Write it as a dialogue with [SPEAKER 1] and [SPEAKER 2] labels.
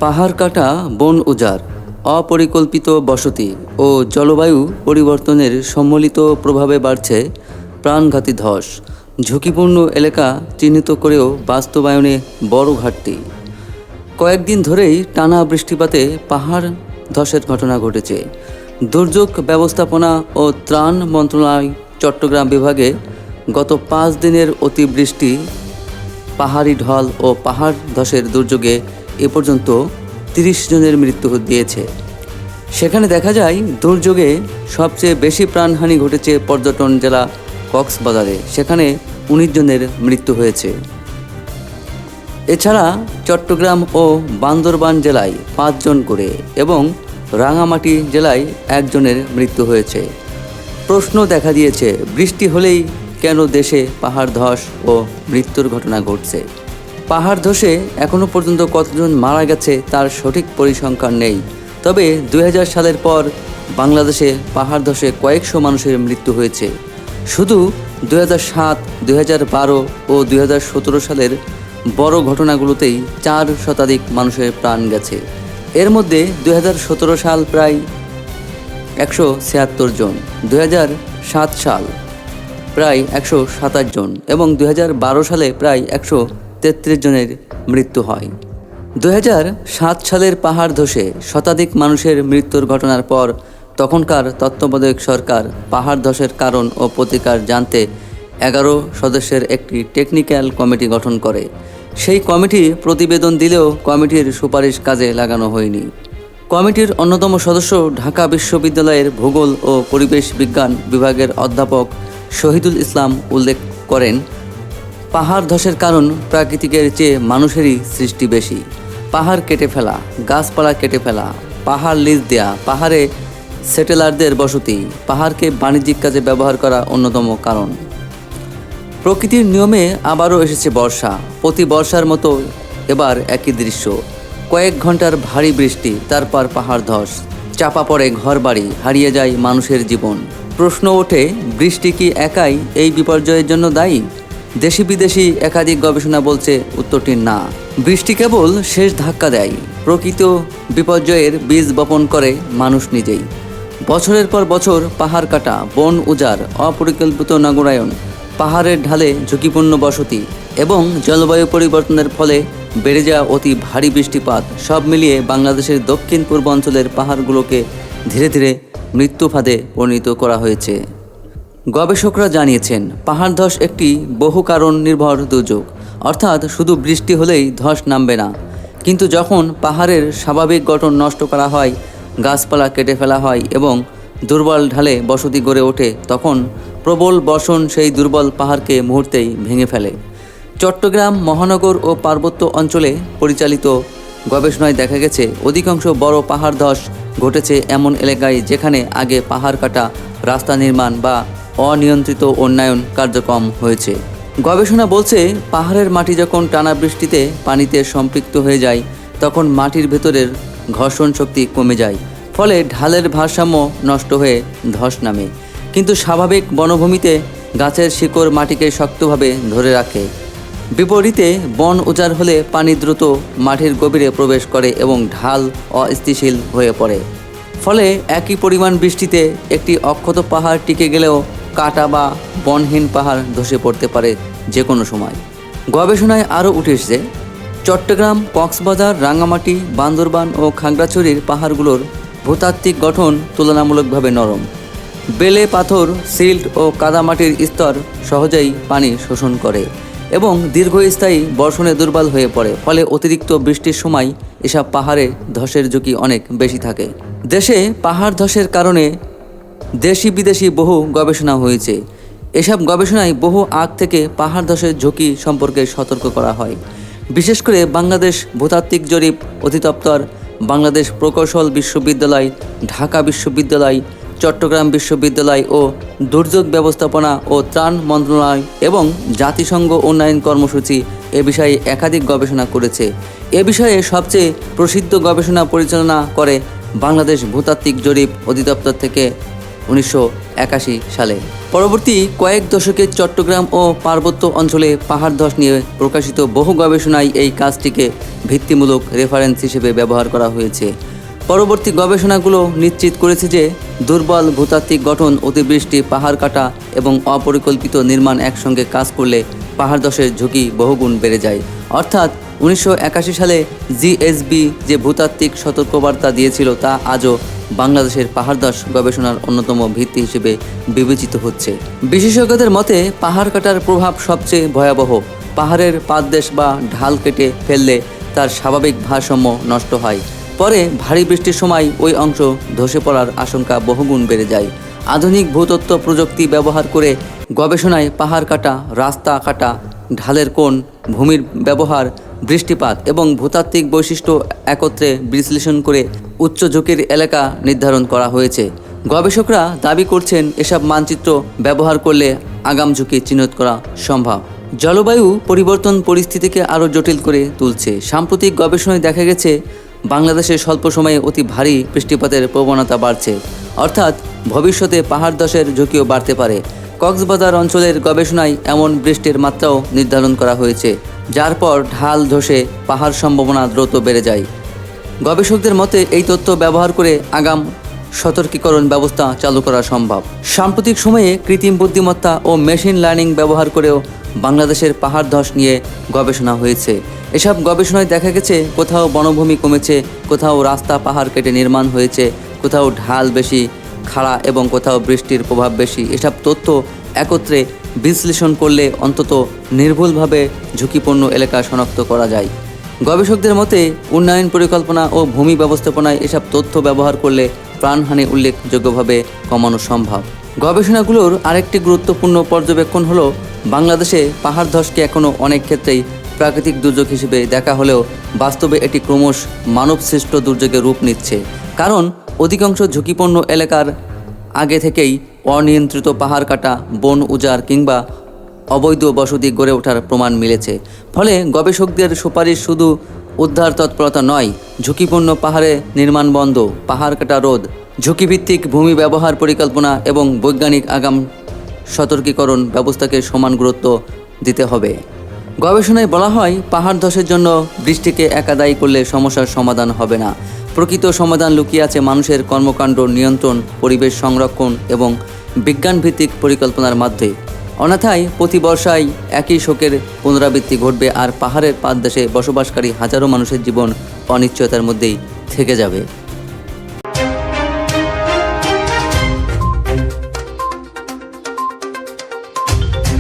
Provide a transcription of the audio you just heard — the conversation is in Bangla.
[SPEAKER 1] পাহাড় কাটা, বন উজাড়, অপরিকল্পিত বসতি ও জলবায়ু পরিবর্তনের সম্মিলিত প্রভাবে বাড়ছে প্রাণঘাতী ধস। ঝুঁকিপূর্ণ এলাকা চিহ্নিত করেও বাস্তবায়নে বড় ঘাটতি। কয়েকদিন ধরেই টানা বৃষ্টিপাতে পাহাড় ধসের ঘটনা ঘটেছে। দুর্যোগ ব্যবস্থাপনা ও ত্রাণ মন্ত্রণালয় চট্টগ্রাম বিভাগে গত 5 দিনের অতিবৃষ্টি, পাহাড়ি ঢল ও পাহাড় ধসের দুর্যোগে এ পর্যন্ত 30 জনের মৃত্যু দিয়েছে। সেখানে দেখা যায়, দুর্যোগে সবচেয়ে বেশি প্রাণহানি ঘটেছে পর্যটন জেলা কক্সবাজারে, সেখানে 19 জনের মৃত্যু হয়েছে। এছাড়া চট্টগ্রাম ও বান্দরবান জেলায় 5 জন করে এবং রাঙামাটি জেলায় 1 জনের মৃত্যু হয়েছে। প্রশ্ন দেখা দিয়েছে, বৃষ্টি হলেই কেন দেশে পাহাড় ধস ও মৃত্যুর ঘটনা ঘটছে? পাহাড় ধসে এখনও পর্যন্ত কতজন মারা গেছে তার সঠিক পরিসংখ্যান নেই। তবে 2000 সালের পর বাংলাদেশে পাহাড় ধসে কয়েকশো মানুষের মৃত্যু হয়েছে। শুধু 2007, 2012 ও 2017 সালের বড় ঘটনাগুলোতেই 4 শতাধিক মানুষের প্রাণ গেছে। এর মধ্যে 2017 সাল প্রায় 176 জন, 2007 সাল প্রায় 127 জন এবং 2012 সালে প্রায় 133 জনের মৃত্যু হয়। 2007 সালের পাহাড় ধসে শতাধিক মানুষের মৃত্যুর ঘটনার পর তখনকার তত্ত্বাবধায়ক সরকার পাহাড় ধসের কারণ ও প্রতিকার জানতে 11 সদস্যের একটি টেকনিক্যাল কমিটি গঠন করে। সেই কমিটি প্রতিবেদন দিলেও কমিটির সুপারিশ কাজে লাগানো হয়নি। কমিটির অন্যতম সদস্য ঢাকা বিশ্ববিদ্যালয়ের ভূগোল ও পরিবেশ বিজ্ঞান বিভাগের অধ্যাপক শহীদুল ইসলাম উল্লেখ করেন, পাহাড় ধসের কারণ প্রাকৃতিকের চেয়ে মানুষেরই সৃষ্টি বেশি। পাহাড় কেটে ফেলা, গাছপালা কেটে ফেলা, পাহাড় লিজ দেয়া, পাহাড়ে সেটেলারদের বসতি, পাহাড়কে বাণিজ্যিক কাজে ব্যবহার করা অন্যতম কারণ। প্রকৃতির নিয়মে আবারও এসেছে বর্ষা। প্রতি বর্ষার মতো এবার একই দৃশ্য, কয়েক ঘন্টার ভারী বৃষ্টি, তারপর পাহাড় ধস, চাপা পড়ে ঘরবাড়ি, হারিয়ে যায় মানুষের জীবন। প্রশ্ন ওঠে, বৃষ্টি কি একাই এই বিপর্যয়ের জন্য দায়ী? দেশি বিদেশি একাধিক গবেষণা বলছে উত্তরটি না। বৃষ্টি কেবল শেষ ধাক্কা দেয়, প্রকৃত বিপর্যয়ের বীজ বপন করে মানুষ নিজেই। বছরের পর বছর পাহাড় কাটা, বন উজাড়, অপরিকল্পিত নগরায়ন, পাহাড়ের ঢালে ঝুঁকিপূর্ণ বসতি এবং জলবায়ু পরিবর্তনের ফলে বেড়ে যাওয়া অতি ভারী বৃষ্টিপাত, সব মিলিয়ে বাংলাদেশের দক্ষিণ পূর্ব অঞ্চলের পাহাড়গুলোকে ধীরে ধীরে মৃত্যু ফাঁদে পরিণত করা হয়েছে। গবেষকরা জানিয়েছেন, পাহাড় ধস একটি বহু কারণ নির্ভর দুর্যোগ, অর্থাৎ শুধু বৃষ্টি হলেই ধস নামবে না। কিন্তু যখন পাহাড়ের স্বাভাবিক গঠন নষ্ট করা হয়, গাছপালা কেটে ফেলা হয় এবং দুর্বল ঢালে বসতি গড়ে ওঠে, তখন প্রবল বর্ষণ সেই দুর্বল পাহাড়কে মুহূর্তেই ভেঙে ফেলে। চট্টগ্রাম মহানগর ও পার্বত্য অঞ্চলে পরিচালিত গবেষণায় দেখা গেছে, অধিকাংশ বড় পাহাড় ধস ঘটেছে এমন এলাকায় যেখানে আগে পাহাড় কাটা, রাস্তা নির্মাণ বা অনিয়ন্ত্রিত উন্নয়ন কার্যক্রম হয়েছে। গবেষণা বলছে, পাহাড়ের মাটি যখন টানা বৃষ্টিতে পানিতে সম্পৃক্ত হয়ে যায়, তখন মাটির ভেতরের ঘর্ষণ শক্তি কমে যায়, ফলে ঢালের ভারসাম্য নষ্ট হয়ে ধস নামে। কিন্তু স্বাভাবিক বনভূমিতে গাছের শিকড় মাটিকে শক্তভাবে ধরে রাখে। বিপরীতে বন উজাড় হলে পানি দ্রুত মাটির গভীরে প্রবেশ করে এবং ঢাল অস্থিতিশীল হয়ে পড়ে। ফলে একই পরিমাণ বৃষ্টিতে একটি অক্ষত পাহাড় টিকে গেলেও কাটা বা বনহীন পাহাড় ধসে পড়তে পারে যে কোনো সময়। গবেষণায় আরও উঠে এসেছে, চট্টগ্রাম, কক্সবাজার, রাঙামাটি, বান্দরবান ও খাগড়াছড়ির পাহাড়গুলোর ভূতাত্ত্বিক গঠন তুলনামূলকভাবে নরম। বেলে পাথর, সিল্ট ও কাদামাটির স্তর সহজেই পানি শোষণ করে এবং দীর্ঘস্থায়ী বর্ষণে দুর্বল হয়ে পড়ে। ফলে অতিরিক্ত বৃষ্টির সময় এসব পাহাড়ে ধসের ঝুঁকি অনেক বেশি থাকে। দেশে পাহাড় ধসের কারণে দেশি বিদেশি বহু গবেষণা হয়েছে। এসব গবেষণায় বহু আগ থেকে পাহাড় ধসের ঝুঁকি সম্পর্কে সতর্ক করা হয়। বিশেষ করে বাংলাদেশ ভূতাত্ত্বিক জরিপ অধিদপ্তর, বাংলাদেশ প্রকৌশল বিশ্ববিদ্যালয়, ঢাকা বিশ্ববিদ্যালয়, চট্টগ্রাম বিশ্ববিদ্যালয় ও দুর্যোগ ব্যবস্থাপনা ও ত্রাণ মন্ত্রণালয় এবং জাতিসংঘ উন্নয়ন কর্মসূচি এ বিষয়ে একাধিক গবেষণা করেছে। এ বিষয়ে সবচেয়ে প্রসিদ্ধ গবেষণা পরিচালনা করে বাংলাদেশ ভূতাত্ত্বিক জরিপ অধিদপ্তর থেকে 1981 সালে। পরবর্তী কয়েক দশকে চট্টগ্রাম ও পার্বত্য অঞ্চলে পাহাড় ধস নিয়ে প্রকাশিত বহু গবেষণায় এই কাজটিকে ভিত্তিমূলক রেফারেন্স হিসেবে ব্যবহার করা হয়েছে। পরবর্তী গবেষণাগুলো নিশ্চিত করেছে যে দুর্বল ভূতাত্ত্বিক গঠন, অতিবৃষ্টি, পাহাড় কাটা এবং অপরিকল্পিত নির্মাণ একসঙ্গে কাজ করলে পাহাড় ধসের ঝুঁকি বহুগুণ বেড়ে যায়। অর্থাৎ 1981 সালে জিএসবি যে ভূতাত্ত্বিক সতর্কবার্তা দিয়েছিল তা আজও বাংলাদেশের পাহাড় ধস গবেষণার অন্যতম ভিত্তি হিসেবে বিবেচিত হচ্ছে। বিশেষজ্ঞদের মতে পাহাড় কাটার প্রভাব সবচেয়ে ভয়াবহ। পাহাড়ের পাদদেশ বা ঢাল কেটে ফেললে তার স্বাভাবিক ভারসাম্য নষ্ট হয়। পরে ভারী বৃষ্টির সময় ওই অংশ ধসে পড়ার আশঙ্কা বহুগুণ বেড়ে যায়। আধুনিক ভূতত্ত্ব প্রযুক্তি ব্যবহার করে গবেষণায় পাহাড় কাটা, রাস্তা কাটা, ঢালের কোণ, ভূমির ব্যবহার, বৃষ্টিপাত এবং ভূতাত্ত্বিক বৈশিষ্ট্য একত্রে বিশ্লেষণ করে উচ্চ ঝুঁকির এলাকা নির্ধারণ করা হয়েছে। গবেষকরা দাবি করছেন এসব মানচিত্র ব্যবহার করলে আগাম ঝুঁকি চিহ্নিত করা সম্ভব। জলবায়ু পরিবর্তন পরিস্থিতিকে আরও জটিল করে তুলছে। সাম্প্রতিক গবেষণায় দেখা গেছে বাংলাদেশে স্বল্প সময়ে অতি ভারী বৃষ্টিপাতের প্রবণতা বাড়ছে, অর্থাৎ ভবিষ্যতে পাহাড় ধসের ঝুঁকিও বাড়তে পারে। কক্সবাজার অঞ্চলের গবেষণায় এমন বৃষ্টির মাত্রাও নির্ধারণ করা হয়েছে, যার পর ঢাল ধসে পাহাড় সম্ভাবনা দ্রুত বেড়ে যায়। গবেষকদের মতে এই তথ্য ব্যবহার করে আগাম সতর্কীকরণ ব্যবস্থা চালু করা সম্ভব। সাম্প্রতিক সময়ে কৃত্রিম বুদ্ধিমত্তা ও মেশিন লার্নিং ব্যবহার করেও বাংলাদেশের পাহাড় ধস নিয়ে গবেষণা হয়েছে। এসব গবেষণায় দেখা গেছে কোথাও বনভূমি কমেছে, কোথাও রাস্তা পাহাড় কেটে নির্মাণ হয়েছে, কোথাও ঢাল বেশি খাড়া এবং কোথাও বৃষ্টির প্রভাব বেশি। এসব তথ্য একত্রে বিশ্লেষণ করলে অন্তত নির্ভুলভাবে ঝুঁকিপূর্ণ এলাকা শনাক্ত করা যায়। গবেষকদের মতে উন্নয়ন পরিকল্পনা ও ভূমি ব্যবস্থাপনায় এসব তথ্য ব্যবহার করলে প্রাণহানি উল্লেখযোগ্যভাবে কমানো সম্ভব। গবেষণাগুলোর আরেকটি গুরুত্বপূর্ণ পর্যবেক্ষণ হলো বাংলাদেশে পাহাড় ধসকে এখনও অনেক ক্ষেত্রেই প্রাকৃতিক দুর্যোগ হিসেবে দেখা হলেও বাস্তবে এটি ক্রমশ মানবসৃষ্ট দুর্যোগে রূপ নিচ্ছে। কারণ অধিকাংশ ঝুঁকিপূর্ণ এলাকার আগে থেকেই অনিয়ন্ত্রিত পাহাড় কাটা, বন উজাড় কিংবা অবৈধ বসতি গড়ে ওঠার প্রমাণ মিলেছে। ফলে গবেষকদের সুপারিশ শুধু উদ্ধার তৎপরতা নয়, ঝুঁকিপূর্ণ পাহাড়ে নির্মাণ বন্ধ, পাহাড় কাটা রোধ, ঝুঁকিভিত্তিক ভূমি ব্যবহার পরিকল্পনা এবং বৈজ্ঞানিক আগাম সতর্কীকরণ ব্যবস্থাকে সমান গুরুত্ব দিতে হবে। গবেষণায় বলা হয় পাহাড় ধসের জন্য বৃষ্টিকে একা দায়ী করলে সমস্যার সমাধান হবে না। প্রকৃত সমাধান লুকিয়ে আছে মানুষের কর্মকাণ্ড নিয়ন্ত্রণ, পরিবেশ সংরক্ষণ এবং বিজ্ঞানভিত্তিক পরিকল্পনার মধ্যে। অন্যথায় প্রতি বর্ষায় একই শোকের পুনরাবৃত্তি ঘটবে আর পাহাড়ের পাদদেশে বসবাসকারী হাজারো মানুষের জীবন অনিশ্চয়তার মধ্যেই থেকে যাবে।